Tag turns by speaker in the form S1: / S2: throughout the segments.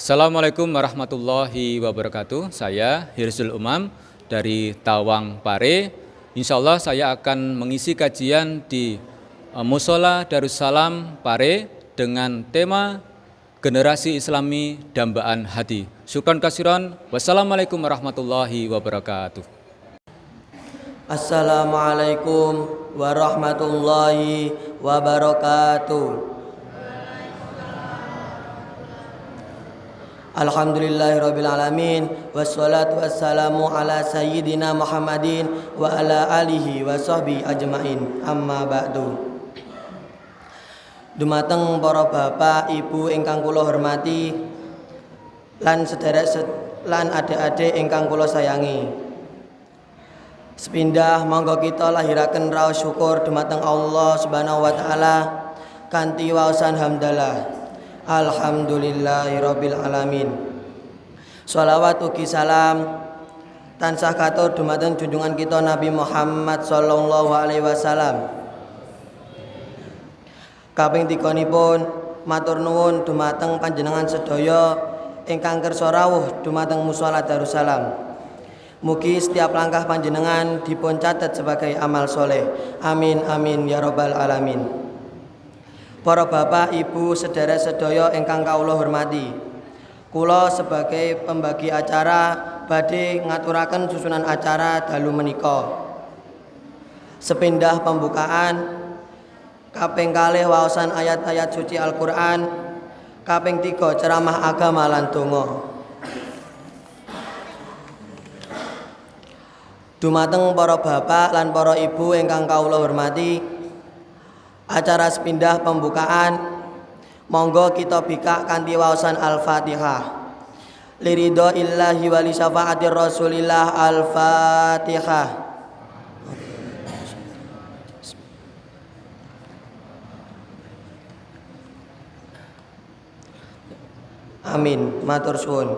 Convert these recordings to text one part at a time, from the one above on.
S1: Assalamualaikum warahmatullahi wabarakatuh. Saya Hirzul Umam dari Tawang Pare. Insya Allah saya akan mengisi kajian di Mushola Darussalam Pare dengan tema Generasi Islami Dambaan Hati. Syukran kasiran. Wassalamualaikum warahmatullahi wabarakatuh.
S2: Assalamualaikum warahmatullahi wabarakatuh. Alhamdulillahirabbil alamin wassalatu wassalamu ala sayyidina Muhammadin wa ala alihi wa sahbihi ajmain. Amma ba'du. Dumateng para bapak, ibu ingkang kula hormati lan sederek lan adik-adik ingkang kula sayangi. Sepindah monggo kita lahiraken raos syukur dumateng Allah Subhanahu wa taala kanthi waosan hamdalah. Alhamdulillahirabbil alamin. Shalawat ugi salam tansah katur dumateng junjungan kita Nabi Muhammad sallallahu alaihi wasallam. Kaping 3nipun matur nuwun dumateng panjenengan sedaya ingkang kersa rawuh dumateng Mushola Darussalam. Mugi setiap langkah panjenengan dipun catet sebagai amal soleh. Amin amin ya rabbal alamin. Para bapak, ibu, sedherek sedaya ingkang kawula hormati. Kula sebagai pembagi acara badhe ngaturaken susunan acara dalu menika. Sepindah pembukaan kaping kalih waosan ayat-ayat suci Al-Qur'an, kaping 3 ceramah agama lan donga. Dumateng para bapak lan para ibu ingkang kawula hormati, acara sepindah pembukaan monggo kita bikak kanthi waosan Al-Fatihah. Liridho illahi wa li syafaatir Rasulillah. Al-Fatihah. Amin. Matur suwun.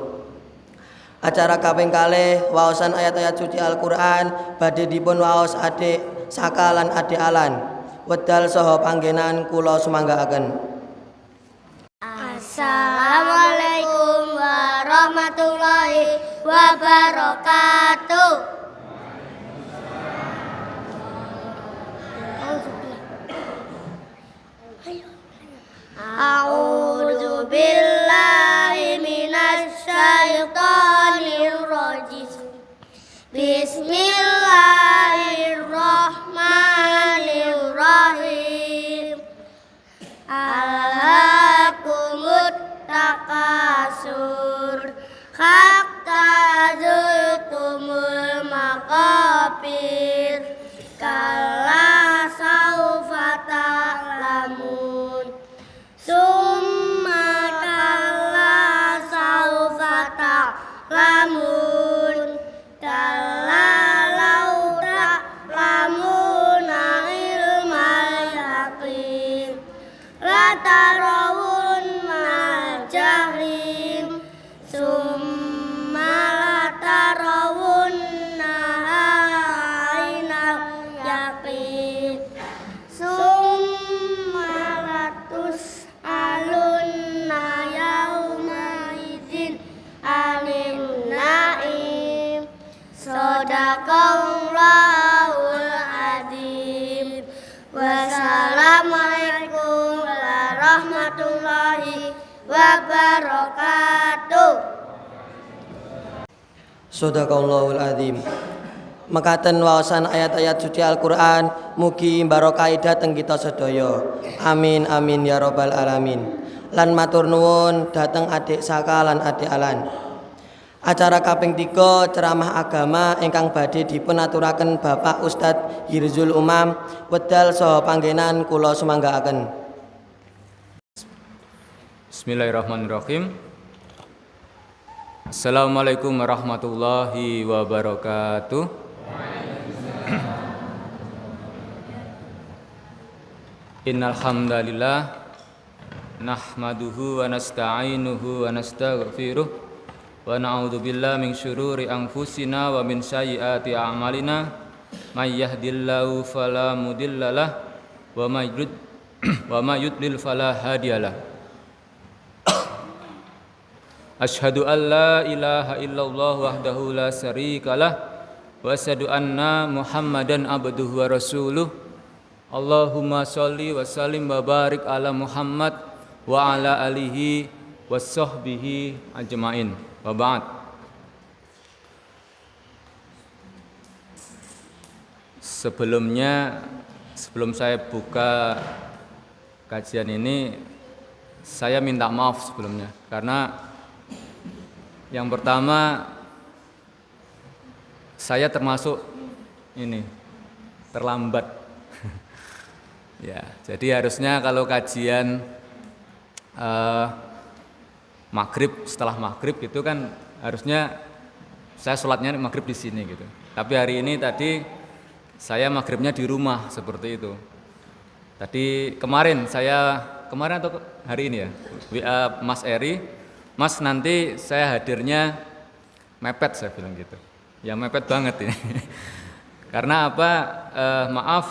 S2: Acara kaping kalih waosan ayat-ayat suci Al-Qur'an badhe dipun waos adik Saka lan adik Alan. Wedal saha panggenan kula sumanggaaken.
S3: Assalamualaikum warahmatullahi wabarakatuh. A'udzu billahi minasy syaithanir rajim. Bismillahirrahmanirrahim. Alhaakumut takasur hatta zurtumul maqabir. Kalla saufa ta'lamun. Summa kalla saufa ta'lamun. Kalla law ta'lamuna ilmal yaqin latarawunnal jahim summa latarawunnaha ainal yaqin summa latus'alunna yauma idzin anin na'im. Shadaqallahul adzim. Wassalamualaikum warahmatullahi wabarakatuh.
S2: Shadaqallahul adzim. Mekaten waosan ayat-ayat suci Al-Qur'an mugi barokah dhateng kita sedaya. Amin amin ya rabbal alamin. Lan matur nuwun dhateng adik Saka lan adik Alan. Acara kaping 3 ceramah agama ingkang badhe dipun aturaken Bapak Ustadz Hirzul Umam. Wedal saha panggenan kula sumanggaaken.
S1: Bismillahirrahmanirrahim. Assalamualaikum warahmatullahi wabarakatuh. Innal hamdalillah nahmaduhu wa nasta'inuhu wa nastaghfiruh wa na'udzu billahi min syururi anfusina wa min sayyiati a'malina may yahdihillahu fala mudhillalah wa may yudlil fala hadiyalah. Asyhadu an la ilaha illallah wahdahu la syarikalah wa asyhadu anna Muhammadan abduhu wa rasuluh. Allahumma sholli wa sallim wa barik ala Muhammad wa ala alihi wa sahbihi ajmain. Wa ba'd. Sebelum saya buka kajian ini, saya minta maaf sebelumnya karena yang pertama saya termasuk terlambat. Ya, jadi harusnya kalau kajian maghrib, setelah maghrib itu kan harusnya saya sholatnya maghrib di sini gitu. Tapi hari ini tadi saya maghribnya di rumah seperti itu. Tadi kemarin atau hari ini ya, WA Mas Eri, Mas nanti saya hadirnya mepet, saya bilang gitu. Ya mepet banget ini. Karena apa? Maaf,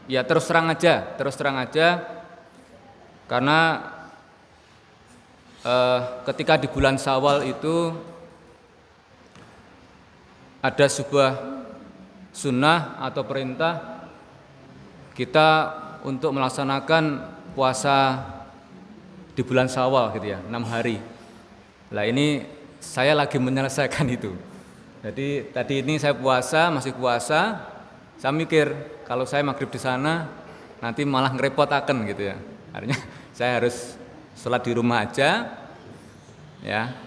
S1: ya terus terang aja. Karena ketika di bulan Syawal itu ada sebuah sunnah atau perintah kita untuk melaksanakan puasa di bulan Syawal gitu ya, 6 hari. Lah ini saya lagi menyelesaikan itu. Jadi tadi ini saya masih puasa. Saya mikir kalau saya maghrib di sana nanti malah ngerepotaken gitu ya. Artinya saya harus sholat di rumah aja, ya,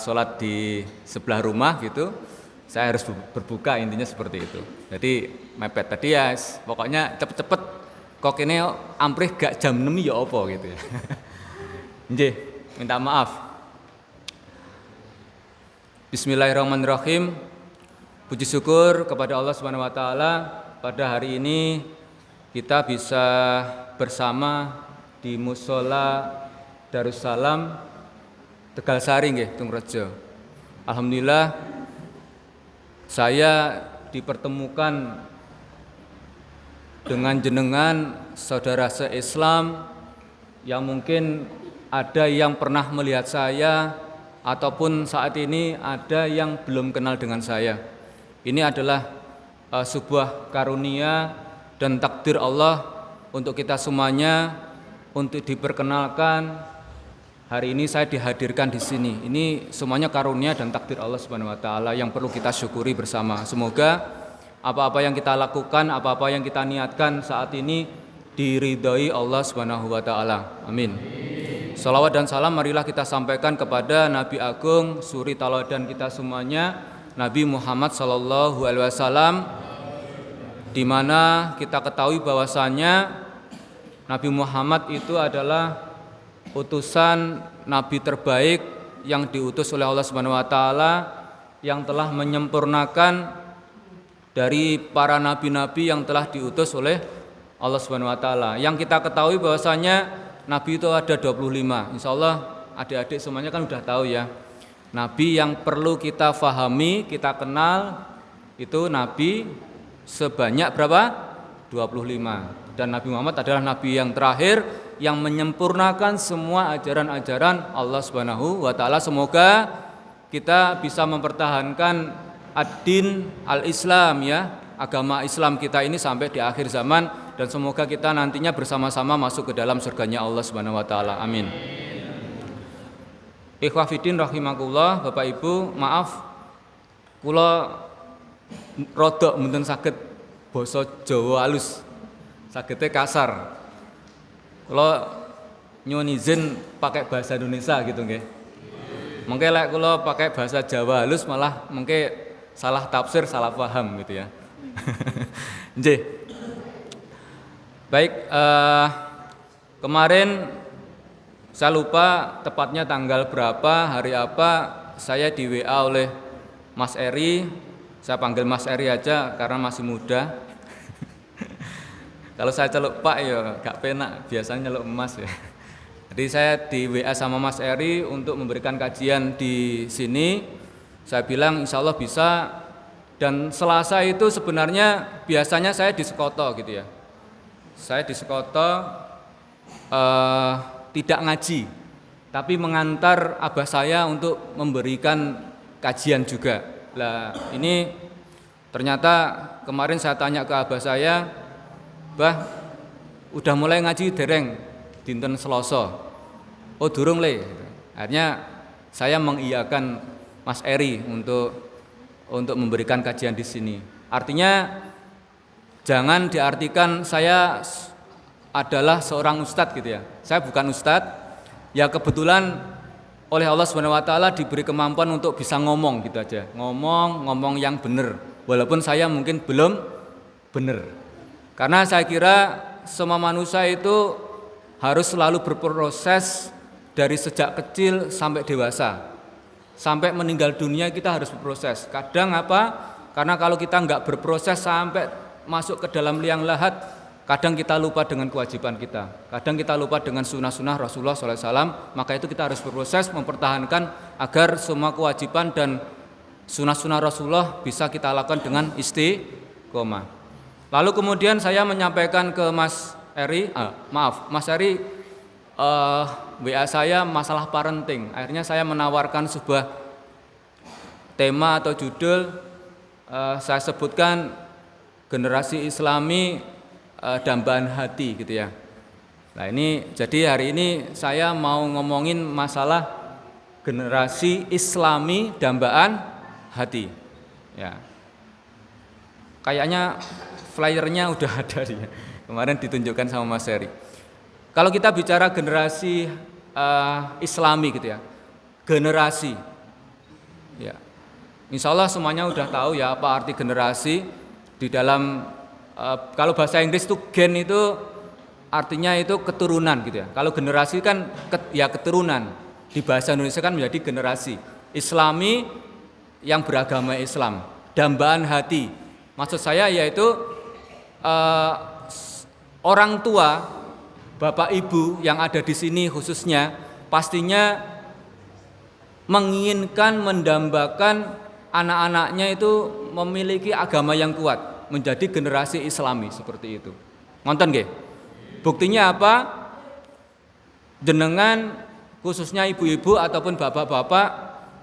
S1: sholat di sebelah rumah gitu. Saya harus berbuka, intinya seperti itu. Jadi mepet tadi ya, pokoknya cepet-cepet. Kok ini amprih gak jam 6 ya apa gitu ya. Nggih, minta maaf. Bismillahirrahmanirrahim. Puji syukur kepada Allah Subhanahu wa taala, pada hari ini kita bisa bersama di Mushola Darussalam Tegalsari nggih, Tungrejo. Alhamdulillah saya dipertemukan dengan jenengan saudara se-Islam yang mungkin ada yang pernah melihat saya ataupun saat ini ada yang belum kenal dengan saya. Ini adalah sebuah karunia dan takdir Allah untuk kita semuanya untuk diperkenalkan. Hari ini saya dihadirkan di sini. Ini semuanya karunia dan takdir Allah Subhanahu wa taala yang perlu kita syukuri bersama. Semoga apa-apa yang kita lakukan, apa-apa yang kita niatkan saat ini diridhoi Allah Subhanahu wa taala. Amin. Shalawat dan salam marilah kita sampaikan kepada Nabi Agung, suri tauladan kita semuanya, Nabi Muhammad sallallahu alaihi wasallam, di mana kita ketahui bahwasanya Nabi Muhammad itu adalah utusan Nabi terbaik yang diutus oleh Allah Subhanahu wa taala, yang telah menyempurnakan dari para nabi-nabi yang telah diutus oleh Allah Subhanahu wa taala. Yang kita ketahui bahwasanya nabi itu ada 25. Insyaallah adik-adik semuanya kan udah tahu ya. Nabi yang perlu kita fahami, kita kenal itu nabi sebanyak berapa? 25. Dan Nabi Muhammad adalah nabi yang terakhir yang menyempurnakan semua ajaran-ajaran Allah Subhanahu wa taala. Semoga kita bisa mempertahankan ad-din al-Islam ya, agama Islam kita ini sampai di akhir zaman, dan semoga kita nantinya bersama-sama masuk ke dalam surganya Allah Subhanahu wa taala. Amin. Ikhwah fiddin rahimakumullah, Bapak Ibu, maaf kula rodok mboten saged basa Jawa halus. Sagete kasar. Kula nyuwun izin pakai bahasa Indonesia gitu nggih. Mengke lek kula pakai bahasa Jawa halus malah mengke salah tafsir, salah paham gitu ya. Nggih. Baik, kemarin saya lupa tepatnya tanggal berapa, hari apa, saya di WA oleh Mas Eri. Saya panggil Mas Eri aja karena masih muda. Kalau saya celuk Pak ya gak penak, biasanya celuk Mas ya. Jadi saya di WA sama Mas Eri untuk memberikan kajian di sini. Saya bilang insya Allah bisa. Dan Selasa itu sebenarnya biasanya saya di Sekoto gitu ya. Saya di Sekoto tidak ngaji. tapi mengantar abah saya untuk memberikan kajian juga. Lah ini ternyata kemarin saya tanya ke abah saya, "Bah, udah mulai ngaji dereng dinten Selasa?" "Oh, durung le." Akhirnya saya mengiyakan Mas Eri untuk memberikan kajian di sini. Artinya jangan diartikan saya adalah seorang ustadz gitu ya. Saya bukan ustadz. Ya kebetulan oleh Allah Subhanahu wa taala diberi kemampuan untuk bisa ngomong gitu aja. Ngomong yang benar. Walaupun saya mungkin belum benar. Karena saya kira semua manusia itu harus selalu berproses dari sejak kecil sampai dewasa. Sampai meninggal dunia kita harus berproses. Kadang apa? Karena kalau kita nggak berproses sampai masuk ke dalam liang lahat, kadang kita lupa dengan kewajiban kita. Kadang kita lupa dengan sunnah-sunnah Rasulullah SAW. Maka itu kita harus berproses mempertahankan agar semua kewajiban dan sunnah-sunnah Rasulullah bisa kita lakukan dengan istiqomah. Lalu kemudian saya menyampaikan ke Mas Eri, Mas Eri, WA saya masalah parenting. Akhirnya saya menawarkan sebuah tema atau judul, saya sebutkan generasi Islami dambaan hati gitu ya. Nah ini jadi hari ini saya mau ngomongin masalah generasi Islami dambaan hati. Ya. Kayaknya flyernya udah ada ya. Kemarin ditunjukkan sama Mas Eri. Kalau kita bicara generasi Islami gitu ya, generasi, ya, insya Allah semuanya udah tahu ya apa arti generasi di dalam kalau bahasa Inggris itu gen itu artinya itu keturunan gitu ya. Kalau generasi kan keturunan, di bahasa Indonesia kan menjadi generasi Islami yang beragama Islam, dambaan hati. Maksud saya yaitu orang tua. Bapak Ibu yang ada di sini khususnya pastinya menginginkan mendambakan anak-anaknya itu memiliki agama yang kuat, menjadi generasi Islami seperti itu. Ngonten nggih? Buktinya apa? Jenengan khususnya ibu-ibu ataupun bapak-bapak,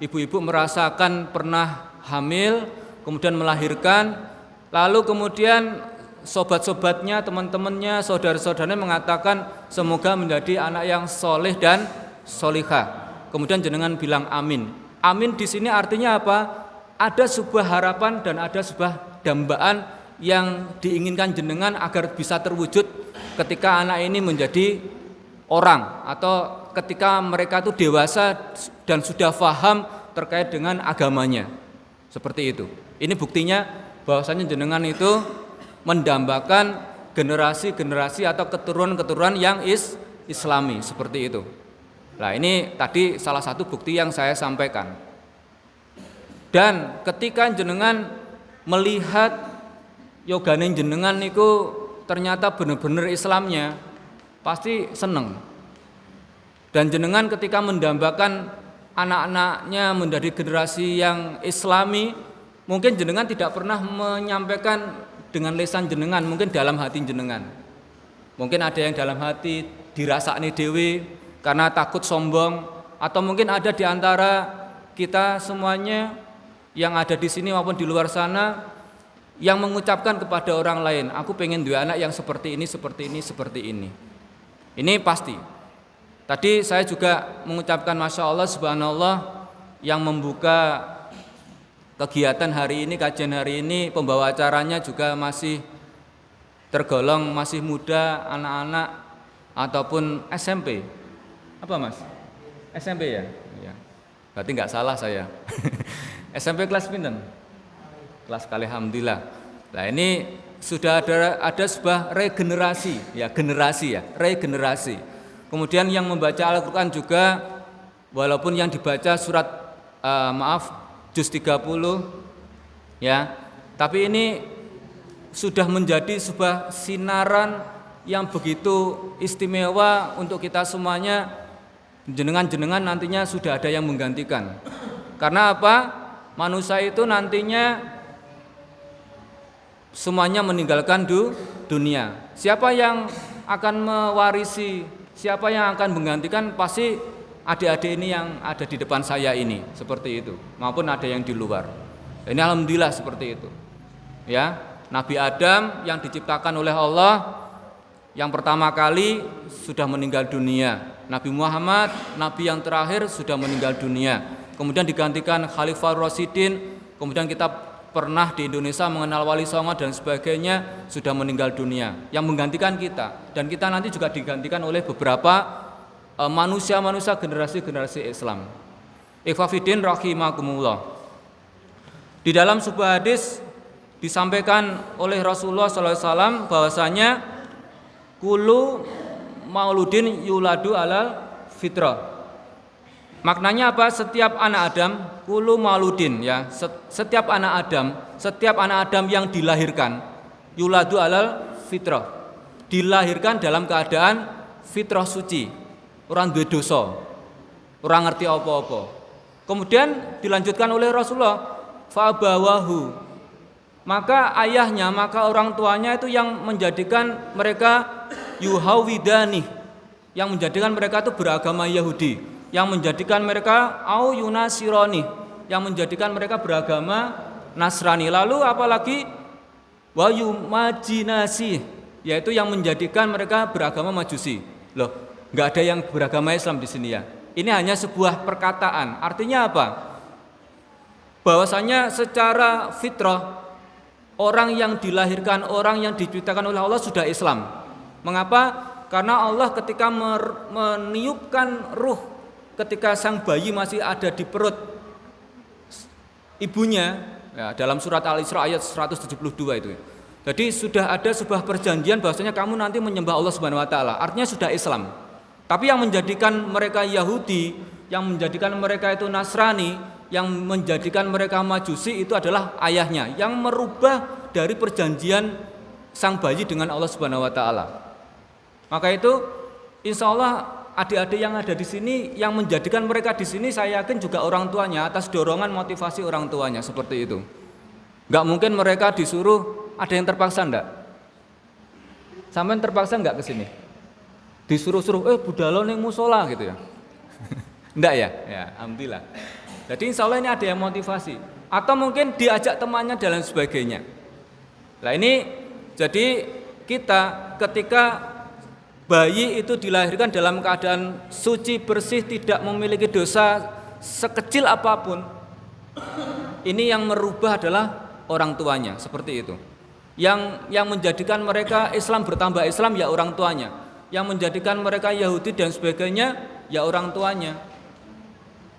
S1: ibu-ibu merasakan pernah hamil, kemudian melahirkan, lalu kemudian sobat-sobatnya, teman-temannya, saudara-saudaranya mengatakan semoga menjadi anak yang soleh dan solihah. Kemudian jenengan bilang amin. Amin di sini artinya apa? Ada sebuah harapan dan ada sebuah dambaan yang diinginkan jenengan agar bisa terwujud ketika anak ini menjadi orang atau ketika mereka itu dewasa dan sudah paham terkait dengan agamanya. Seperti itu. Ini buktinya bahwasanya jenengan itu mendambakan generasi-generasi atau keturunan-keturunan yang Islami seperti itu. Nah ini tadi salah satu bukti yang saya sampaikan. Dan ketika jenengan melihat yogane jenengan itu ternyata benar-benar Islamnya, pasti seneng. Dan jenengan ketika mendambakan anak-anaknya menjadi generasi yang Islami, mungkin jenengan tidak pernah menyampaikan dengan lisan jenengan, mungkin dalam hati jenengan. Mungkin ada yang dalam hati dirasakne dewe karena takut sombong, atau mungkin ada di antara kita semuanya yang ada di sini maupun di luar sana yang mengucapkan kepada orang lain, aku pengen dua anak yang seperti ini, seperti ini, seperti ini. Ini pasti. Tadi saya juga mengucapkan Masya Allah, Subhanallah, yang membuka kegiatan hari ini, kajian hari ini, pembawa acaranya juga masih tergolong masih muda, anak-anak ataupun SMP. Apa Mas? SMP ya? Ya. Berarti nggak salah saya. SMP kelas pinten? Kelas kali, alhamdulillah. Nah ini sudah ada sebuah regenerasi, ya generasi ya, regenerasi. Kemudian yang membaca Al-Quran juga, walaupun yang dibaca surat juz 30 ya, tapi ini sudah menjadi sebuah sinaran yang begitu istimewa untuk kita semuanya. Jenengan-jenengan nantinya sudah ada yang menggantikan. Karena apa? Manusia itu nantinya semuanya meninggalkan dunia. Siapa yang akan mewarisi, siapa yang akan menggantikan, pasti adik-adik ini yang ada di depan saya ini, seperti itu, maupun ada yang di luar. Ini alhamdulillah seperti itu. Ya, Nabi Adam yang diciptakan oleh Allah yang pertama kali sudah meninggal dunia. Nabi Muhammad, Nabi yang terakhir sudah meninggal dunia. Kemudian digantikan Khalifah Rasyidin. Kemudian kita pernah di Indonesia mengenal Wali Songo dan sebagainya, sudah meninggal dunia. Yang menggantikan kita, dan kita nanti juga digantikan oleh beberapa manusia-manusia generasi-generasi Islam. Ikhwafidin rahimakumullah. Di dalam sebuah hadis disampaikan oleh Rasulullah SAW bahwasanya kullu mauludin yuladu alal fitrah. Maknanya apa? Setiap anak Adam, kullu mauludin, ya, setiap anak Adam yang dilahirkan yuladu alal fitrah, dilahirkan dalam keadaan fitrah suci, orang duwe dosa, orang ngerti apa-apa. Kemudian dilanjutkan oleh Rasulullah, fa bawahu, maka ayahnya, maka orang tuanya itu yang menjadikan mereka yuhawidani, yang menjadikan mereka itu beragama Yahudi, yang menjadikan mereka au yunasironi, yang menjadikan mereka beragama Nasrani. Lalu apalagi wa yumajinasi, yaitu yang menjadikan mereka beragama Majusi. Loh, enggak ada yang beragama Islam di sini ya. Ini hanya sebuah perkataan. Artinya apa? Bahwasanya secara fitrah orang yang dilahirkan, orang yang diciptakan oleh Allah sudah Islam. Mengapa? Karena Allah ketika meniupkan ruh, ketika sang bayi masih ada di perut ibunya, ya, dalam surat Al-Isra ayat 172 itu. Jadi sudah ada sebuah perjanjian bahwasanya kamu nanti menyembah Allah Subhanahu wa taala. Artinya sudah Islam. Tapi yang menjadikan mereka Yahudi, yang menjadikan mereka itu Nasrani, yang menjadikan mereka Majusi itu adalah ayahnya yang merubah dari perjanjian sang bayi dengan Allah Subhanahu wa taala. Maka itu insya Allah adik-adik yang ada di sini, yang menjadikan mereka di sini, saya yakin juga orang tuanya, atas dorongan motivasi orang tuanya seperti itu. Enggak mungkin mereka disuruh, ada yang terpaksa enggak? Sampean terpaksa enggak ke sini? Disuruh-suruh, budalo ning musola gitu ya. Enggak ya? Ya, alhamdulillah. Jadi insya Allah ini ada yang motivasi. Atau mungkin diajak temannya dan lain sebagainya. Nah ini jadi kita ketika bayi itu dilahirkan dalam keadaan suci, bersih, tidak memiliki dosa sekecil apapun, ini yang merubah adalah orang tuanya, seperti itu. Yang menjadikan mereka Islam bertambah Islam ya orang tuanya. Yang menjadikan mereka Yahudi dan sebagainya ya orang tuanya.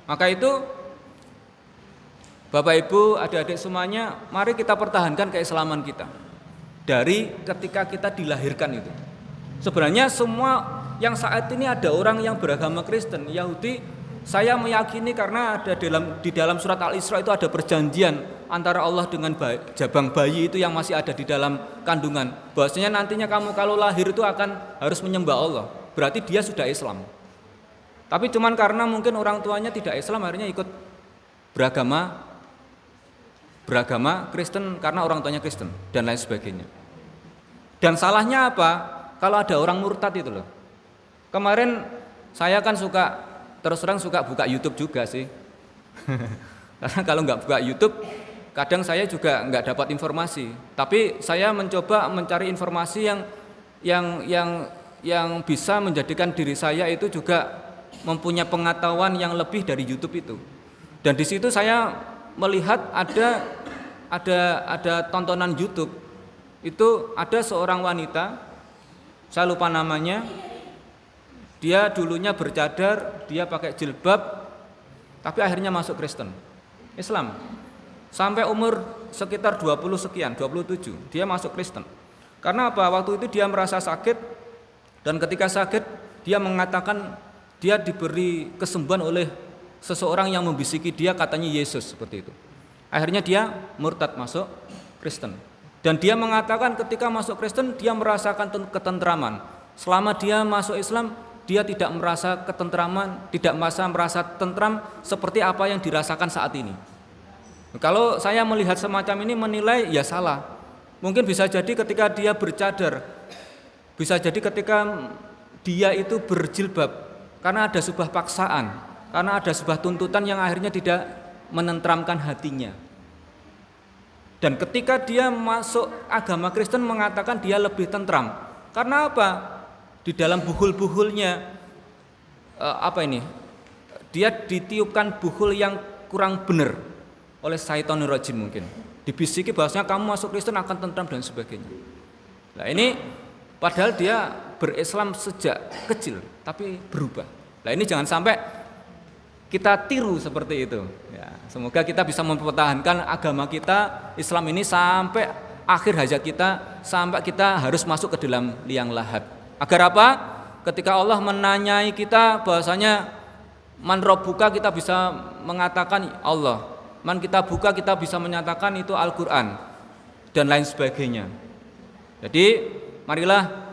S1: Maka itu Bapak Ibu, adik-adik semuanya, mari kita pertahankan keislaman kita dari ketika kita dilahirkan itu. Sebenarnya semua yang saat ini ada orang yang beragama Kristen, Yahudi, saya meyakini karena ada di dalam surat Al-Isra itu ada perjanjian antara Allah dengan jabang bayi itu yang masih ada di dalam kandungan. Bahwasanya nantinya kamu kalau lahir itu akan harus menyembah Allah. Berarti dia sudah Islam. Tapi cuman karena mungkin orang tuanya tidak Islam, akhirnya ikut beragama Kristen karena orang tuanya Kristen dan lain sebagainya. Dan salahnya apa? Kalau ada orang murtad itu loh. Kemarin saya kan terus terang suka buka YouTube juga sih. Karena kalau nggak buka YouTube, kadang saya juga nggak dapat informasi. Tapi saya mencoba mencari informasi yang bisa menjadikan diri saya itu juga mempunyai pengetahuan yang lebih dari YouTube itu. Dan di situ saya melihat ada tontonan YouTube. Itu ada seorang wanita, saya lupa namanya. Dia dulunya bercadar, dia pakai jilbab, tapi akhirnya masuk Kristen, Islam. Sampai umur sekitar 20 sekian, 27, dia masuk Kristen. Karena apa? Waktu itu dia merasa sakit, dan ketika sakit dia mengatakan dia diberi kesembuhan oleh seseorang yang membisiki dia, katanya Yesus, seperti itu. Akhirnya dia murtad masuk Kristen. Dan dia mengatakan ketika masuk Kristen dia merasakan ketentraman. Selama dia masuk Islam dia tidak merasa ketentraman, tidak merasa tentram seperti apa yang dirasakan saat ini. Kalau saya melihat semacam ini menilai ya salah. Mungkin bisa jadi ketika dia bercadar, bisa jadi ketika dia itu berjilbab, karena ada sebuah paksaan, karena ada sebuah tuntutan yang akhirnya tidak menentramkan hatinya. Dan ketika dia masuk agama Kristen mengatakan dia lebih tentram. Karena apa? Di dalam buhul-buhulnya dia ditiupkan buhul yang kurang benar oleh syaitonir rajim mungkin. Dibisiki bahwasanya kamu masuk Kristen akan tentram dan sebagainya. Nah ini padahal dia berislam sejak kecil tapi berubah. Nah ini jangan sampai kita tiru seperti itu. Ya, semoga kita bisa mempertahankan agama kita Islam ini sampai akhir hayat kita, sampai kita harus masuk ke dalam liang lahat. Agar apa? Ketika Allah menanyai kita bahwasanya man rabbuka, kita bisa mengatakan Allah. Man kita buka, kita bisa menyatakan itu Al-Quran dan lain sebagainya. Jadi marilah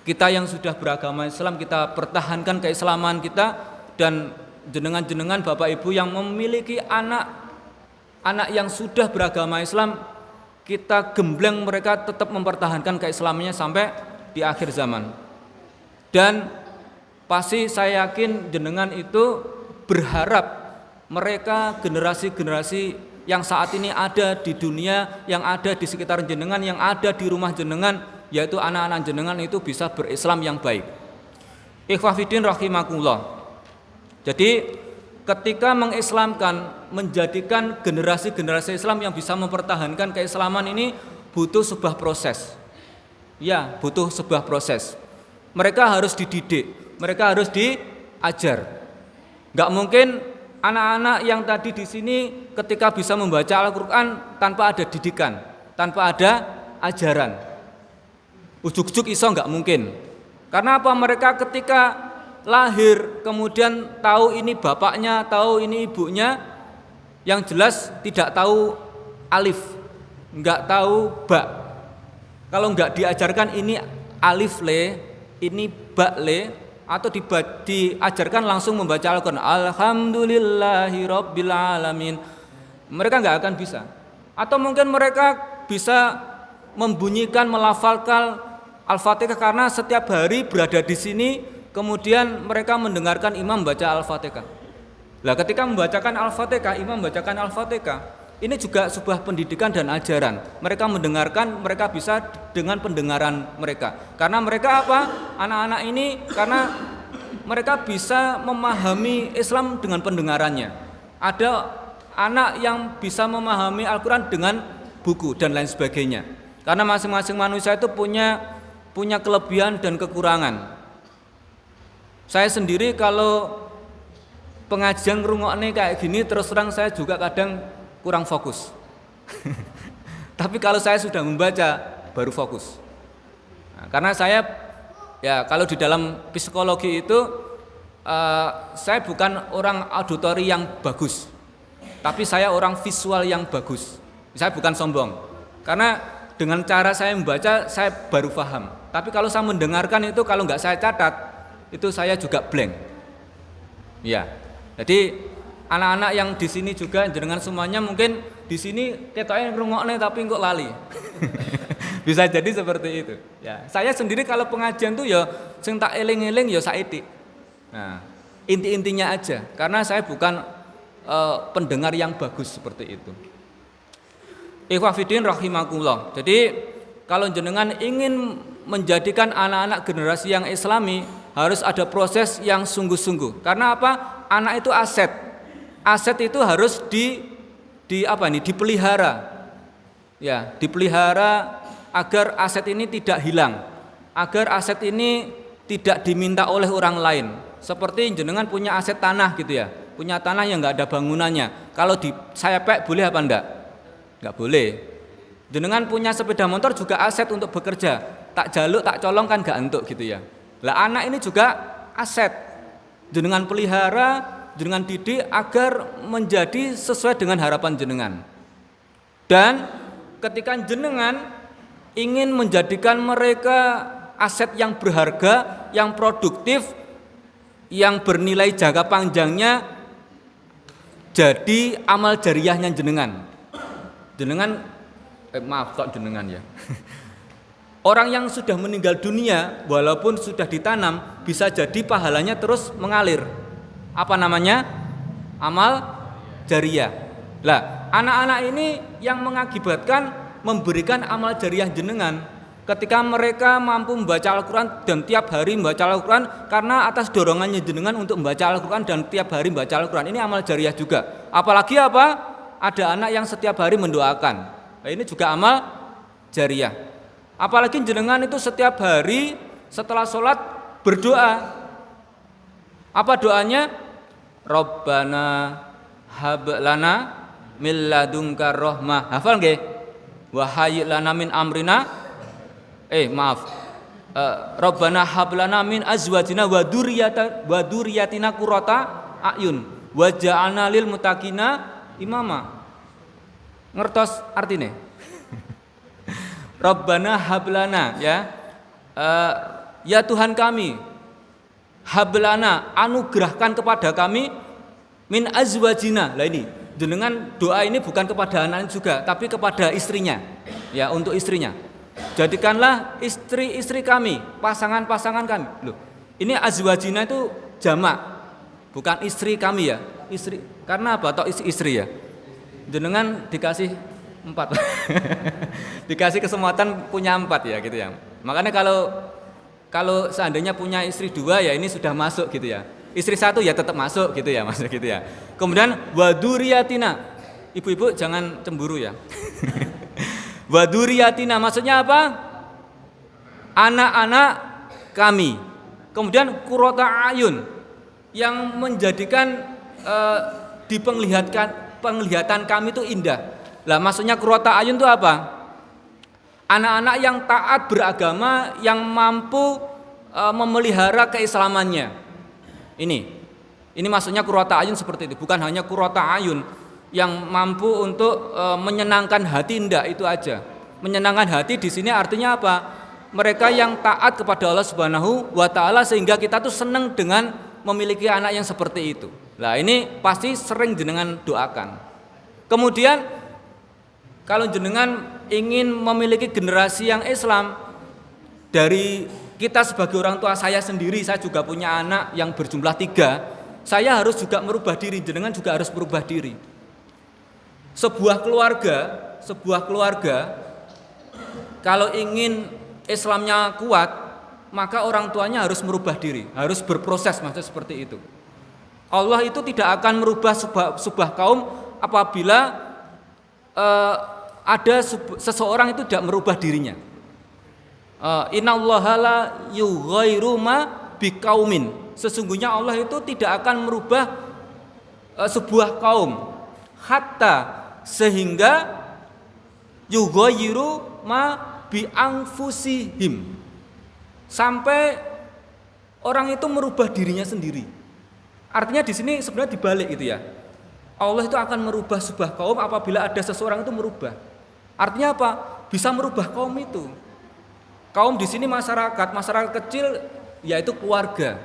S1: kita yang sudah beragama Islam kita pertahankan keislaman kita, dan jenengan-jenengan Bapak Ibu yang memiliki anak yang sudah beragama Islam, kita gembleng mereka tetap mempertahankan keislamannya sampai di akhir zaman. Dan pasti saya yakin jenengan itu berharap mereka generasi-generasi yang saat ini ada di dunia, yang ada di sekitar jenengan, yang ada di rumah jenengan, yaitu anak-anak jenengan itu bisa berislam yang baik. Ikhwah fiddin rahimakumullah. Jadi ketika mengislamkan, menjadikan generasi-generasi Islam yang bisa mempertahankan keislaman ini butuh sebuah proses. Ya, butuh sebuah proses. Mereka harus dididik, mereka harus diajar. Enggak mungkin anak-anak yang tadi di sini ketika bisa membaca Al-Quran tanpa ada didikan, tanpa ada ajaran. Ujuk-ujuk iso enggak mungkin. Karena apa? Mereka ketika lahir kemudian tahu ini bapaknya, tahu ini ibunya, yang jelas tidak tahu alif, enggak tahu ba. Kalau enggak diajarkan ini alif le, ini ba le, atau diajarkan langsung membaca Al-Quran, alhamdulillahi rabbil alamin, mereka enggak akan bisa. Atau mungkin mereka bisa membunyikan, melafalkan Al-Fatihah karena setiap hari berada di sini, kemudian mereka mendengarkan imam baca Al-Fatihah. Nah, ketika membacakan Al-Fatihah, imam membacakan Al-Fatihah, ini juga sebuah pendidikan dan ajaran. Mereka mendengarkan, mereka bisa dengan pendengaran mereka. Karena mereka apa? Anak-anak ini karena mereka bisa memahami Islam dengan pendengarannya. Ada anak yang bisa memahami Al-Quran dengan buku dan lain sebagainya. Karena masing-masing manusia itu punya kelebihan dan kekurangan. Saya sendiri kalau pengajian ngrungokne kayak gini, terus terang saya juga kadang kurang fokus. Tapi kalau saya sudah membaca baru fokus. Nah, karena saya ya kalau di dalam psikologi itu saya bukan orang auditori yang bagus, tapi saya orang visual yang bagus. Saya bukan sombong. Karena dengan cara saya membaca saya baru paham. Tapi kalau saya mendengarkan itu kalau nggak saya catat itu saya juga blank. Ya. Jadi anak-anak yang di sini juga jenengan semuanya mungkin di sini ketoknya ngrungokne tapi kok lali. Bisa jadi seperti itu. Ya, saya sendiri kalau pengajian tuh ya sing tak eling-eling ya saiki. Nah, inti-intinya aja karena saya bukan pendengar yang bagus seperti itu. Ikhwah fiddin rahimakumullah. Jadi kalau jenengan ingin menjadikan anak-anak generasi yang Islami harus ada proses yang sungguh-sungguh. Karena apa? Anak itu aset. Aset itu harus dipelihara. Ya, dipelihara agar aset ini tidak hilang. Agar aset ini tidak diminta oleh orang lain. Seperti jenengan punya aset tanah gitu ya. Punya tanah yang enggak ada bangunannya. Kalau saya pek boleh apa enggak? Enggak boleh. Jenengan punya sepeda motor juga aset untuk bekerja. Tak jaluk, tak colong kan enggak entuk gitu ya. Lah anak ini juga aset. Jenengan pelihara, jenengan didik agar menjadi sesuai dengan harapan jenengan. Dan ketika jenengan ingin menjadikan mereka aset yang berharga, yang produktif, yang bernilai jangka panjangnya, jadi amal jariyahnya jenengan. Jenengan, maaf kok jenengan ya. Orang yang sudah meninggal dunia walaupun sudah ditanam bisa jadi pahalanya terus mengalir. Apa namanya? Amal jariyah. Lah, anak-anak ini yang mengakibatkan memberikan amal jariyah jenengan ketika mereka mampu membaca Al-Quran dan tiap hari membaca Al-Quran karena atas dorongannya jenengan untuk membaca Al-Quran dan tiap hari membaca Al-Quran. Ini amal jariyah juga. Apalagi apa? Ada anak yang setiap hari mendoakan. Nah, ini juga amal jariyah. Apalagi jenengan itu setiap hari setelah sholat berdoa. Apa doanya? Rabbana hab lana min ladunka rahmah. Hafal nggih? Wa hayyi lana min amrina Rabbana hab lana min azwajina wa dzurriyyatina qurrata a'yun waj'alna lil muttaqina imama. Ngertos artine? Rabbana hablana ya Tuhan kami, hablana anugerahkan kepada kami min azwajina. Lah ini jenengan doa ini bukan kepada anak juga tapi kepada istrinya. Ya, untuk istrinya. Jadikanlah istri-istri kami, pasangan-pasangan kami. Loh, ini azwajina itu jamak, bukan istri kami ya. Istri karena apa? Atau istri ya. Jenengan dikasih 4 dikasih kesempatan punya 4 ya gitu ya. Makanya kalau seandainya punya istri 2 ya ini sudah masuk gitu ya. Istri 1 ya tetap masuk gitu ya, masuk gitu ya. Kemudian waduriyatina, ibu-ibu jangan cemburu ya. Waduriyatina maksudnya apa? Anak-anak kami. Kemudian qurrata ayun yang menjadikan penglihatan kami itu indah. Lah maksudnya qurrata ayun itu apa? Anak-anak yang taat beragama, yang mampu memelihara keislamannya. Ini maksudnya qurrata ayun seperti itu. Bukan hanya qurrata ayun yang mampu untuk menyenangkan hati, enggak itu aja. Menyenangkan hati di sini artinya apa? Mereka yang taat kepada Allah Subhanahu wa taala sehingga kita tuh senang dengan memiliki anak yang seperti itu. Lah ini pasti sering jenengan doakan. Kemudian kalau jenengan ingin memiliki generasi yang Islam, dari kita sebagai orang tua, saya sendiri, saya juga punya anak yang berjumlah 3. Saya harus juga merubah diri, jenengan juga harus merubah diri. Sebuah keluarga kalau ingin Islamnya kuat, maka orang tuanya harus merubah diri, harus berproses, maksudnya seperti itu. Allah itu tidak akan merubah sebuah kaum apabila ada seseorang itu tidak merubah dirinya. Innallaha la yughayyiru ma biqaumin. Sesungguhnya Allah itu tidak akan merubah sebuah kaum hatta sehingga yughayyiru ma bi anfusihim, sampai orang itu merubah dirinya sendiri. Artinya di sini sebenarnya dibalik itu ya. Allah itu akan merubah sebuah kaum apabila ada seseorang itu merubah. Artinya apa? Bisa merubah kaum itu. Kaum di sini masyarakat kecil yaitu keluarga.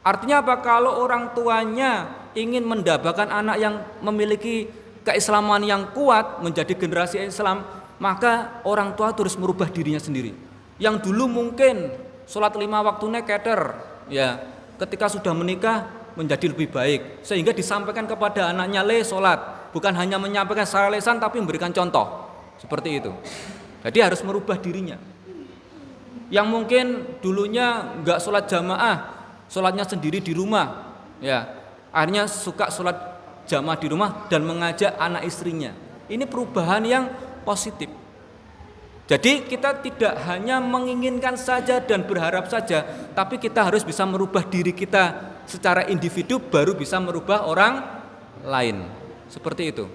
S1: Artinya apa? Kalau orang tuanya ingin mendapatkan anak yang memiliki keislaman yang kuat, menjadi generasi Islam, maka orang tua terus merubah dirinya sendiri. Yang dulu mungkin sholat 5 waktunya keder, ya, ketika sudah menikah menjadi lebih baik, sehingga disampaikan kepada anaknya sholat, bukan hanya menyampaikan secara lisan tapi memberikan contoh seperti itu. Jadi harus merubah dirinya. Yang mungkin dulunya enggak sholat jamaah, sholatnya sendiri di rumah, ya, akhirnya suka sholat jamaah di rumah dan mengajak anak istrinya. Ini perubahan yang positif. Jadi kita tidak hanya menginginkan saja dan berharap saja, tapi kita harus bisa merubah diri kita secara individu, baru bisa merubah orang lain. Seperti itu.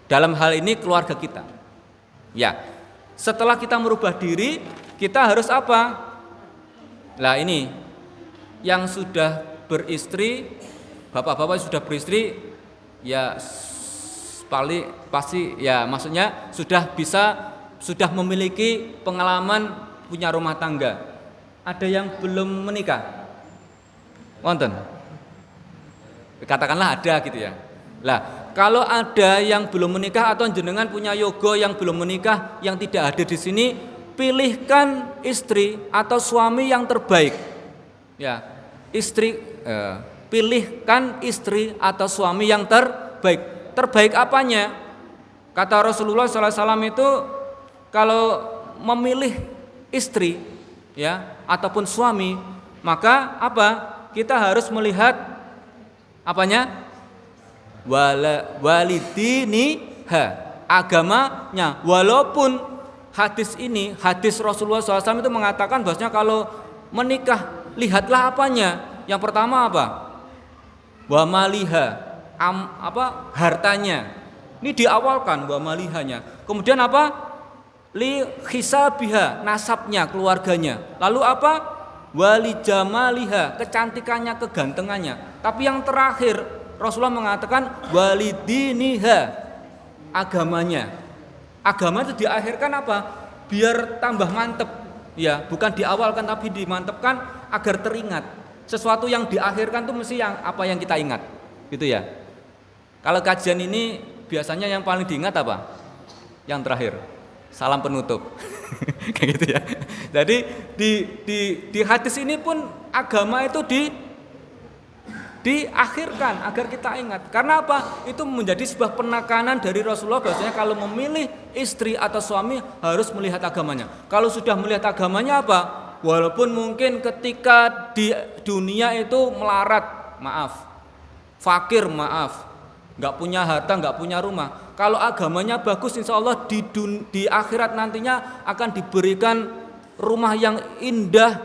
S1: Dalam hal ini keluarga kita. Ya, setelah kita merubah diri, kita harus apa? Lah ini, yang sudah beristri, bapak-bapak sudah beristri, ya pasti ya maksudnya sudah memiliki pengalaman punya rumah tangga. Ada yang belum menikah? Wonten? Katakanlah ada gitu ya. Lah, kalau ada yang belum menikah atau jenengan punya yogo yang belum menikah yang tidak ada di sini, pilihkan istri atau suami yang terbaik. Ya, pilihkan istri atau suami yang terbaik. Terbaik apanya? Kata Rasulullah SAW itu kalau memilih istri, ya, ataupun suami, maka apa? Kita harus melihat apanya? Walidiniha, agamanya. Walaupun hadis Rasulullah SAW itu mengatakan bahwasanya kalau menikah lihatlah apanya. Yang pertama apa? Wa maliha, hartanya. Ini diawalkan wa malihanya. Kemudian apa? Li hisabiha, nasabnya, keluarganya. Lalu apa? Wali jamaliha, kecantikannya, kegantengannya. Tapi yang terakhir Rasulullah mengatakan walidiniha, agamanya. Agama itu diakhirkan apa? Biar tambah mantep. Ya, bukan diawalkan tapi dimantepkan agar teringat. Sesuatu yang diakhirkan itu mesti yang apa yang kita ingat. Gitu ya. Kalau kajian ini biasanya yang paling diingat apa? Yang terakhir. Salam penutup. Kayak gitu ya. Jadi di hadis ini pun agama itu diakhirkan agar kita ingat. Karena apa? Itu menjadi sebuah penekanan dari Rasulullah bahwasanya kalau memilih istri atau suami harus melihat agamanya. Kalau sudah melihat agamanya apa? Walaupun mungkin ketika di dunia itu melarat, maaf, fakir, maaf, nggak punya harta, nggak punya rumah. Kalau agamanya bagus, insya Allah di akhirat nantinya akan diberikan rumah yang indah,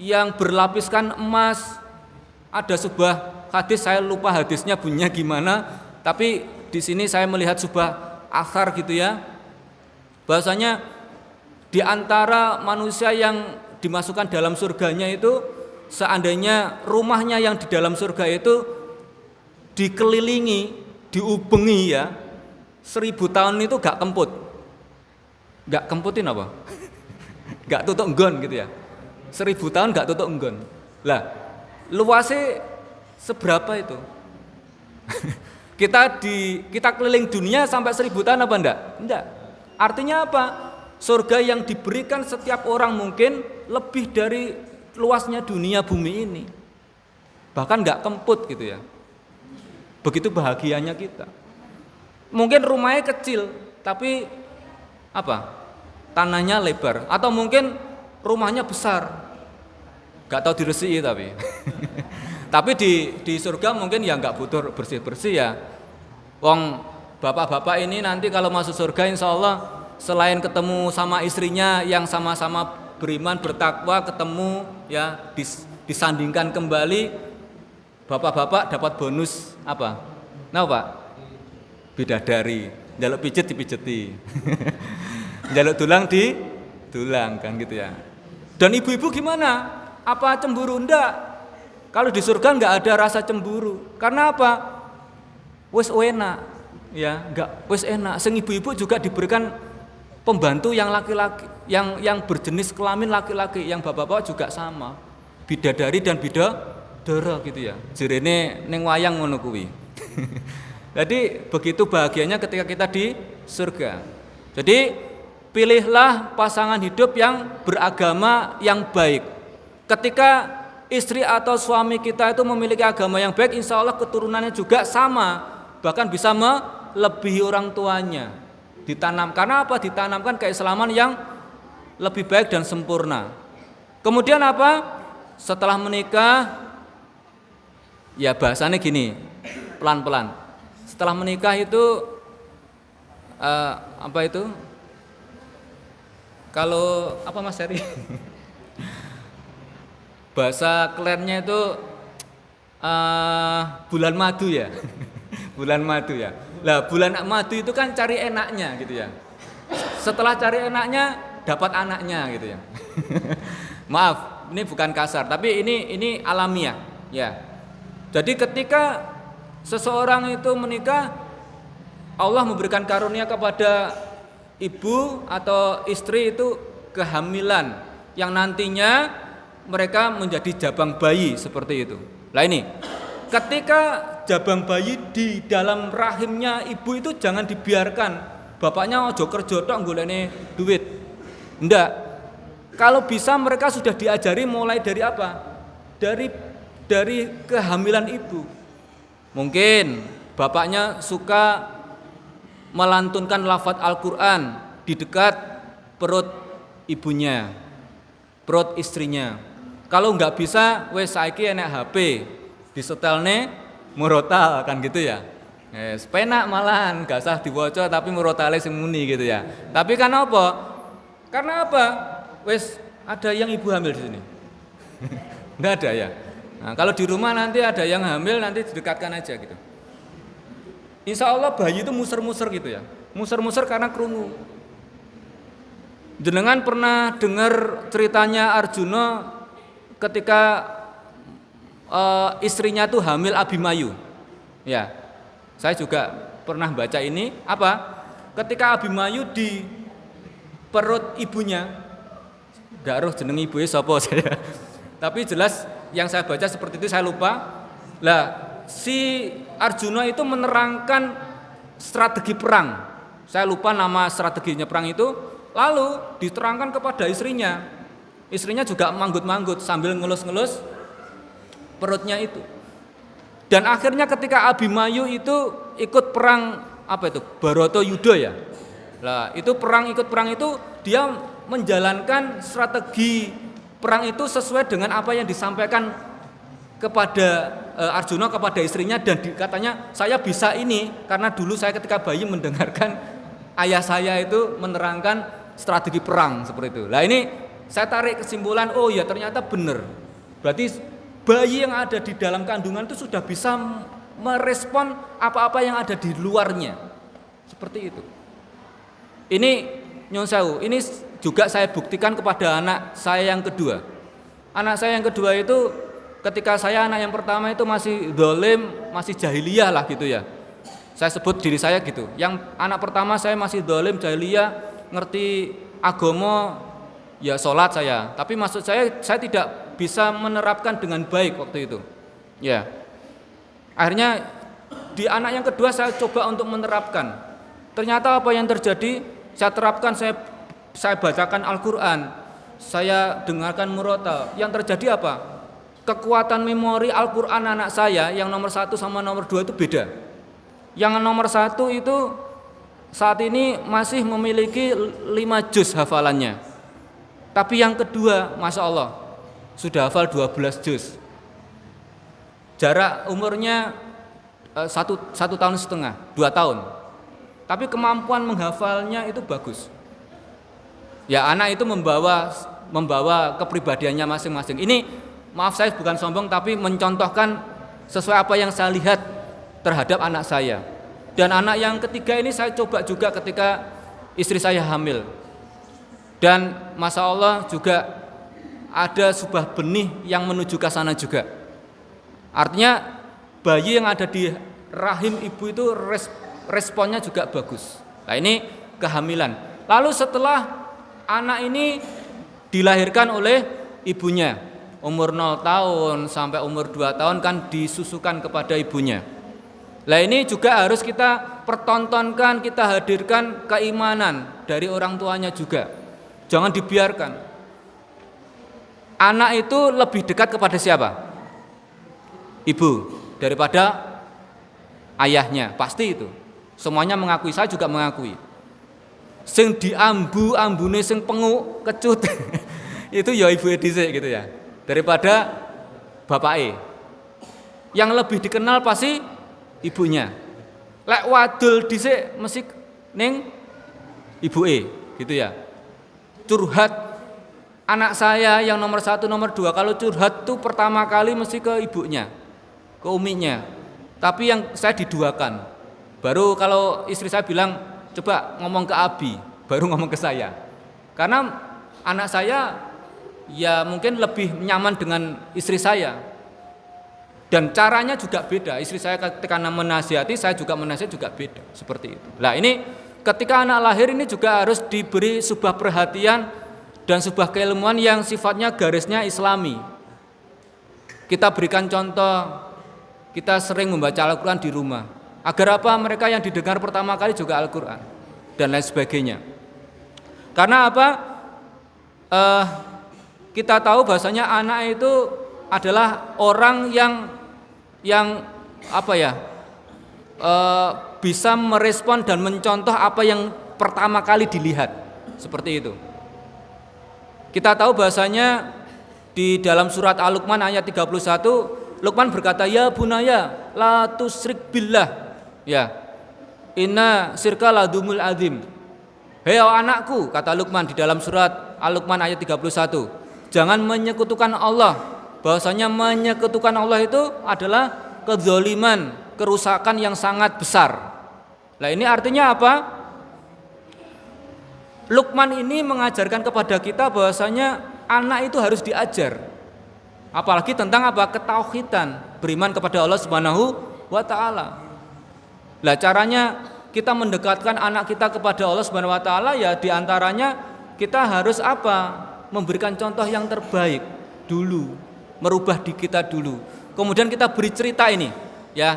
S1: yang berlapiskan emas. Ada sebuah hadis, saya lupa hadisnya bunyinya gimana, tapi di sini saya melihat sebuah athar gitu ya, bahwasanya di antara manusia yang dimasukkan dalam surganya itu, seandainya rumahnya yang di dalam surga itu dikelilingi, diubengi ya, 1000 tahun itu gak kemput. Gak kemputin apa? Gak tutup enggon gitu ya. 1000 tahun gak tutup enggon. Lah, luasnya seberapa itu? kita keliling dunia sampai 1000 tahun apa enggak? Enggak. Artinya apa? Surga yang diberikan setiap orang mungkin lebih dari luasnya dunia bumi ini. Bahkan enggak kemput gitu ya. Begitu bahagianya kita. Mungkin rumahnya kecil, tapi apa? Tanahnya lebar. Atau mungkin rumahnya besar, gak tahu diresiki tapi. Tapi di surga mungkin ya gak butuh bersih-bersih ya. Wong bapak-bapak ini nanti kalau masuk surga insya Allah selain ketemu sama istrinya yang sama-sama beriman, bertakwa, ketemu ya disandingkan kembali, bapak-bapak dapat bonus apa? Nah Pak, bidadari, njaluk pijet dipijeti, njaluk tulang tulang kan gitu ya. Dan ibu-ibu gimana? Apa cemburu? Enggak. Kalau di surga enggak ada rasa cemburu. Karena apa? Wis enak, ya, enggak wis enak. Sing ibu-ibu juga diberikan pembantu yang laki-laki, yang berjenis kelamin laki-laki, yang bapak-bapak juga sama. Bidadari dan bidadara gitu ya. Jirene ning wayang ngono kuwi. Jadi begitu bahagianya ketika kita di surga. Jadi pilihlah pasangan hidup yang beragama yang baik. Ketika istri atau suami kita itu memiliki agama yang baik, insya Allah keturunannya juga sama, bahkan bisa melebihi orang tuanya. Karena apa? Ditanamkan keislaman yang lebih baik dan sempurna. Kemudian apa? Setelah menikah, ya bahasanya gini, pelan-pelan. Setelah menikah itu apa itu? Kalau apa Mas Heri? Bahasa kerennya itu bulan madu ya. Bulan madu ya. Lah bulan madu itu kan cari enaknya gitu ya. Setelah cari enaknya dapat anaknya gitu ya. Maaf, ini bukan kasar, tapi ini alamiah ya. Jadi ketika seseorang itu menikah, Allah memberikan karunia kepada ibu atau istri itu kehamilan yang nantinya mereka menjadi jabang bayi seperti itu. Lah ini, ketika jabang bayi di dalam rahimnya ibu itu jangan dibiarkan. Bapaknya ojo kerja tok golekne duit. Enggak. Kalau bisa mereka sudah diajari mulai dari apa? Dari kehamilan ibu. Mungkin bapaknya suka melantunkan lafaz Al-Qur'an di dekat perut ibunya, perut istrinya. Kalau nggak bisa, wes saiki enek HP, disetelne murotal kan gitu ya. Penak malahan, gak usah diwaca tapi murotale sing muni gitu ya. Tapi kan apa? Karena apa? Wes ada yang ibu hamil di sini. Nggak ada ya. Nah, kalau di rumah nanti ada yang hamil nanti didekatkan aja gitu. Insya Allah bayi itu muser-muser gitu ya. Muser-muser karena krungu. Jenengan pernah dengar ceritanya Arjuna ketika istrinya tuh hamil Abimayu. Ya, saya juga pernah baca ini. Apa? Ketika Abimayu di perut ibunya, gak roh jeneng ibunya sapa saya. Tapi jelas yang saya baca seperti itu, saya lupa. Lah, si Arjuna itu menerangkan strategi perang. Saya lupa nama strateginya perang itu. Lalu diterangkan kepada istrinya. Istrinya juga manggut-manggut sambil ngelus-ngelus perutnya itu. Dan akhirnya ketika Abimayu itu ikut perang apa itu? Bharata Yudha ya. Lah, itu ikut perang itu dia menjalankan strategi perang itu sesuai dengan apa yang disampaikan kepada Arjuna kepada istrinya, dan katanya saya bisa ini karena dulu saya ketika bayi mendengarkan ayah saya itu menerangkan strategi perang seperti itu. Lah ini saya tarik kesimpulan, oh ya ternyata benar. Berarti bayi yang ada di dalam kandungan itu sudah bisa merespon apa-apa yang ada di luarnya. Seperti itu. Ini nyun sewu, ini juga saya buktikan kepada anak saya yang kedua. Anak saya yang kedua itu ketika saya anak yang pertama itu masih dolim, masih jahiliyah lah gitu ya. Saya sebut diri saya gitu. Yang anak pertama saya masih dolim, jahiliyah, ngerti agama, ya sholat saya. Tapi maksud saya tidak bisa menerapkan dengan baik waktu itu. Ya. Akhirnya di anak yang kedua saya coba untuk menerapkan. Ternyata apa yang terjadi? Saya terapkan, saya bacakan Al-Qur'an, saya dengarkan murotal. Yang terjadi apa? Kekuatan memori Al-Qur'an anak saya yang nomor 1 sama nomor 2 itu beda. Yang nomor 1 itu saat ini masih memiliki 5 juz hafalannya. Tapi yang kedua, Masya Allah, sudah hafal 12 juz. Jarak umurnya 1,5 tahun, 2 tahun. Tapi kemampuan menghafalnya itu bagus. Ya, anak itu membawa kepribadiannya masing-masing. Ini maaf saya bukan sombong, tapi mencontohkan sesuai apa yang saya lihat terhadap anak saya. Dan anak yang ketiga ini saya coba juga ketika istri saya hamil. Dan Masya Allah juga ada sebuah benih yang menuju ke sana juga. Artinya bayi yang ada di rahim ibu itu responnya juga bagus. Nah ini kehamilan. Lalu setelah anak ini dilahirkan oleh ibunya, umur 0 tahun sampai umur 2 tahun kan disusukan kepada ibunya. Nah ini juga harus kita pertontonkan, kita hadirkan keimanan dari orang tuanya juga. Jangan dibiarkan. Anak itu lebih dekat kepada siapa? Ibu daripada ayahnya, pasti itu. Semuanya mengakui, saya juga mengakui. Sing diambu-ambune sing penguk, kecut itu ya ibu dhisik gitu ya. Daripada bapake. Yang lebih dikenal pasti ibunya. Lek wadul dhisik mesti ning ibuke gitu ya. Curhat anak saya yang nomor 1, nomor 2, kalau curhat tuh pertama kali mesti ke ibunya, ke uminya. Tapi yang saya diduakan. Baru kalau istri saya bilang, coba ngomong ke Abi, baru ngomong ke saya. Karena anak saya ya mungkin lebih nyaman dengan istri saya. Dan caranya juga beda. Istri saya ketika menasihati, saya juga menasihati juga beda. Seperti itu. Nah ini ketika anak lahir ini juga harus diberi sebuah perhatian dan sebuah keilmuan yang sifatnya garisnya Islami. Kita berikan contoh, kita sering membaca Al-Quran di rumah. Agar apa? Mereka yang didengar pertama kali juga Al-Quran dan lain sebagainya. Karena apa? kita tahu bahasanya anak itu adalah orang yang apa ya, bisa merespon dan mencontoh apa yang pertama kali dilihat, seperti itu. Kita tahu bahasanya di dalam surat Al-Luqman ayat 31, Luqman berkata, ya bunaya la tusyrik billah, ya, inna syirka ladumul azim. Hei anakku, kata Luqman di dalam surat Al-Luqman ayat 31, jangan menyekutukan Allah. Bahwasanya menyekutukan Allah itu adalah kezaliman, kerusakan yang sangat besar. Nah, ini artinya apa? Luqman ini mengajarkan kepada kita bahwasanya anak itu harus diajar. Apalagi tentang apa? Ketauhidan, beriman kepada Allah Subhanahu wa taala. Lah caranya kita mendekatkan anak kita kepada Allah Subhanahu wa taala ya diantaranya kita harus apa? Memberikan contoh yang terbaik dulu, merubah diri kita dulu. Kemudian kita beri cerita ini, ya.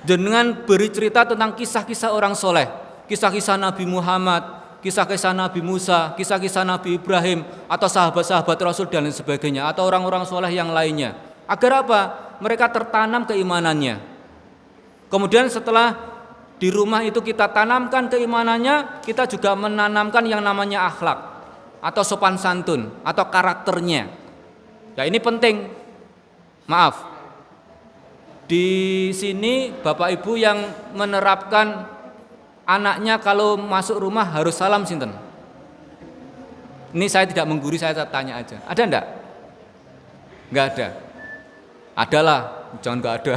S1: Dengan beri cerita tentang kisah-kisah orang soleh, kisah-kisah Nabi Muhammad, kisah-kisah Nabi Musa, kisah-kisah Nabi Ibrahim, atau sahabat-sahabat Rasul dan lain sebagainya, atau orang-orang soleh yang lainnya. Agar apa? Mereka tertanam keimanannya. Kemudian setelah di rumah itu kita tanamkan keimanannya, kita juga menanamkan yang namanya akhlak, atau sopan santun, atau karakternya. Ya ini penting. Maaf, di sini Bapak Ibu yang menerapkan anaknya kalau masuk rumah harus salam sinten? Ini saya tidak menggurui, saya tanya aja. Ada enggak? Enggak ada. Adalah, jangan enggak ada.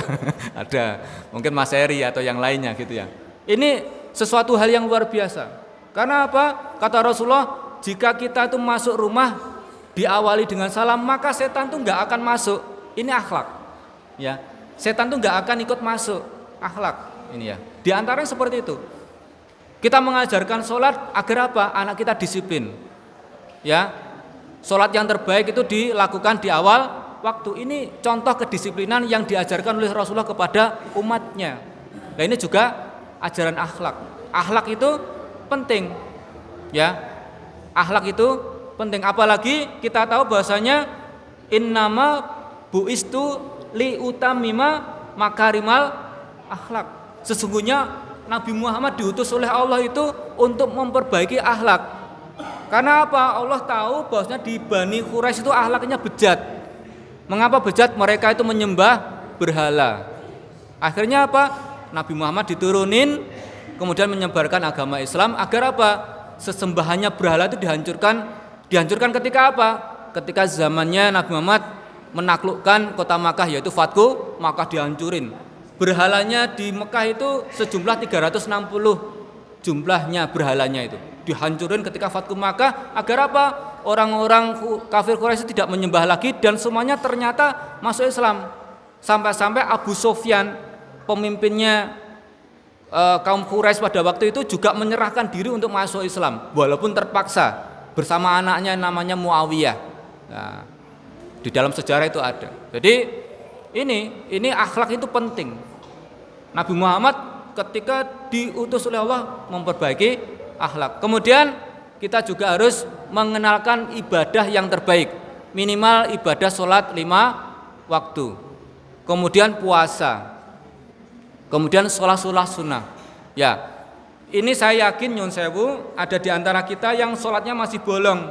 S1: Ada. Mungkin Mas Eri atau yang lainnya gitu ya. Ini sesuatu hal yang luar biasa. Karena apa? Kata Rasulullah, jika kita itu masuk rumah diawali dengan salam, maka setan itu enggak akan masuk. Ini akhlak. Ya. Setan itu enggak akan ikut masuk. Akhlak. Ini ya. Di antaranya seperti itu. Kita mengajarkan sholat agar apa? Anak kita disiplin. Ya, sholat yang terbaik itu dilakukan di awal waktu. Ini contoh kedisiplinan yang diajarkan oleh Rasulullah kepada umatnya. Nah ini juga ajaran akhlak. Akhlak itu penting. Ya, akhlak itu penting. Apalagi kita tahu bahwasanya innama buistu li utamima makarimal akhlak. Sesungguhnya Nabi Muhammad diutus oleh Allah itu untuk memperbaiki akhlak. Karena apa? Allah tahu bahwasanya di Bani Quraisy itu akhlaknya bejat. Mengapa bejat? Mereka itu menyembah berhala. Akhirnya apa? Nabi Muhammad diturunin kemudian menyebarkan agama Islam agar apa? Sesembahannya berhala itu dihancurkan. Dihancurkan ketika apa? Ketika zamannya Nabi Muhammad menaklukkan kota Makkah yaitu Fathu Makkah dihancurin. Berhalanya di Mekah itu sejumlah 360 jumlahnya berhalanya itu dihancurin ketika Fathu Makkah agar apa? Orang-orang kafir Quraisy tidak menyembah lagi dan semuanya ternyata masuk Islam. Sampai-sampai Abu Sufyan pemimpinnya kaum Quraisy pada waktu itu juga menyerahkan diri untuk masuk Islam walaupun terpaksa bersama anaknya namanya Muawiyah. Nah, di dalam sejarah itu ada. Jadi ini akhlak itu penting. Nabi Muhammad ketika diutus oleh Allah memperbaiki akhlak. Kemudian kita juga harus mengenalkan ibadah yang terbaik. Minimal ibadah sholat 5 waktu. Kemudian puasa. Kemudian sholat sunnah. Ya, ini saya yakin nyun sewu ada di antara kita yang sholatnya masih bolong.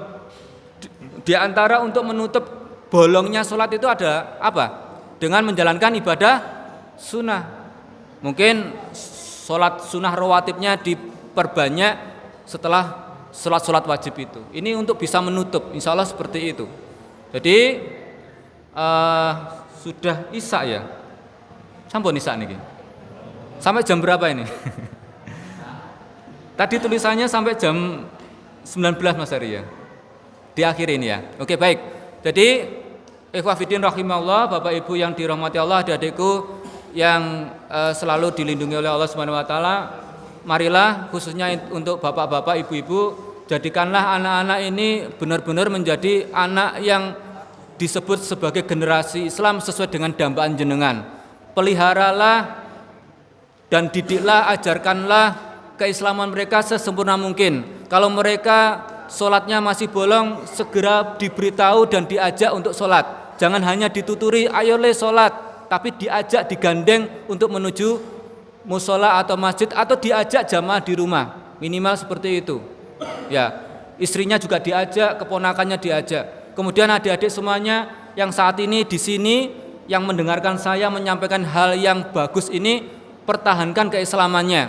S1: Di antara untuk menutup bolongnya sholat itu ada apa? Dengan menjalankan ibadah sunnah. Mungkin sholat sunnah rawatibnya diperbanyak setelah sholat wajib itu. Ini untuk bisa menutup, insya Allah seperti itu. Jadi sudah isya ya. Sampun isya nih. Sampai jam berapa ini? Tadi tulisannya sampai jam 19 Mas Ari ya. Di akhir ini ya. Oke baik. Jadi ikhwah fiddin rahimahullah, Bapak Ibu yang dirahmati Allah, adik-adikku yang selalu dilindungi oleh Allah Subhanahu wa taala, marilah khususnya untuk bapak-bapak, ibu-ibu, jadikanlah anak-anak ini benar-benar menjadi anak yang disebut sebagai generasi Islam sesuai dengan dambaan jenengan. Peliharalah dan didiklah, ajarkanlah keislaman mereka sesempurna mungkin. Kalau mereka sholatnya masih bolong, segera diberitahu dan diajak untuk sholat. Jangan hanya dituturi, ayo le sholat, tapi diajak, digandeng untuk menuju musola atau masjid, atau diajak jamaah di rumah, minimal seperti itu. Ya, istrinya juga diajak, keponakannya diajak. Kemudian adik-adik semuanya yang saat ini di sini yang mendengarkan saya menyampaikan hal yang bagus ini, pertahankan keislamannya.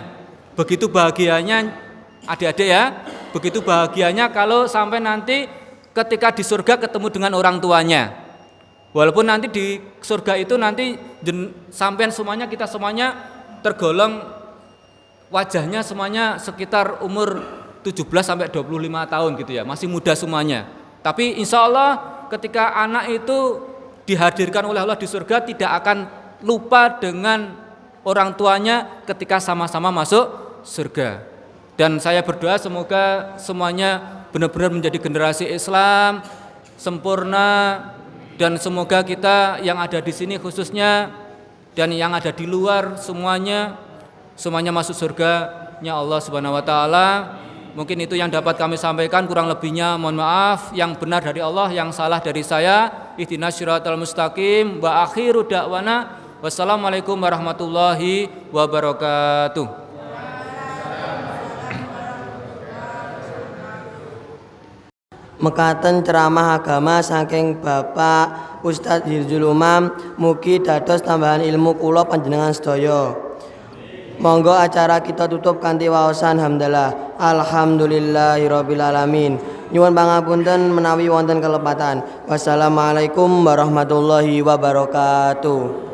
S1: Begitu bahagianya adik-adik ya, begitu bahagianya kalau sampai nanti ketika di surga ketemu dengan orang tuanya. Walaupun nanti di surga itu nanti sampean semuanya, kita semuanya tergolong wajahnya semuanya sekitar umur 17 sampai 25 tahun gitu ya, masih muda semuanya. Tapi insya Allah ketika anak itu dihadirkan oleh Allah di surga, tidak akan lupa dengan orang tuanya ketika sama-sama masuk surga. Dan saya berdoa semoga semuanya benar-benar menjadi generasi Islam sempurna, dan semoga kita yang ada di sini khususnya dan yang ada di luar semuanya masuk surga-Nya Allah Subhanahu wa taala. Mungkin itu yang dapat kami sampaikan, kurang lebihnya mohon maaf. Yang benar dari Allah, yang salah dari saya. Ihdinas siratal mustaqim. Wa akhiru da'wana wassalamualaikum warahmatullahi wabarakatuh.
S2: Mekaten ceramah agama saking Bapak Ustadz Hirzul Umam, mugi dados tambahan ilmu kula panjenengan sedaya. Monggo acara kita tutup kanthi waosan hamdalah. Alhamdulillahirabbil alamin. Nyuwun pangapunten menawi wonten kelepatan. Wassalamualaikum warahmatullahi wabarakatuh.